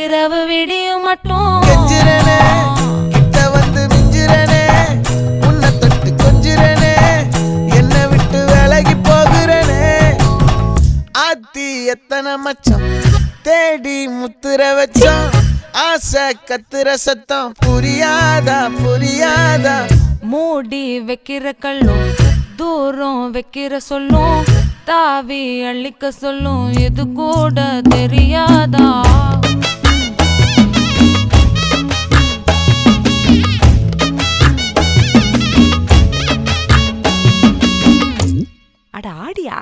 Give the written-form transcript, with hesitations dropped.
இரவு விடியும் மட்டும் கெஞ்சிரனே கிட்ட வந்து மிஞ்சிரனே உன்னை தொட்டு கொஞ்சிரனே என்னை விட்டு விலகி போகிறனே ஆத்தி எத்தனை மச்சம் தேடி முத்துற வச்சோம் ஆசை கத்துற சத்தம் புரியாதா புரியாதா மூடி வைக்கிற கல்லும் தூரம் வைக்கிற சொல்லும் தாவி அள்ளிக்க சொல்லும் இது கூட தெரியாதா அட ஆடியா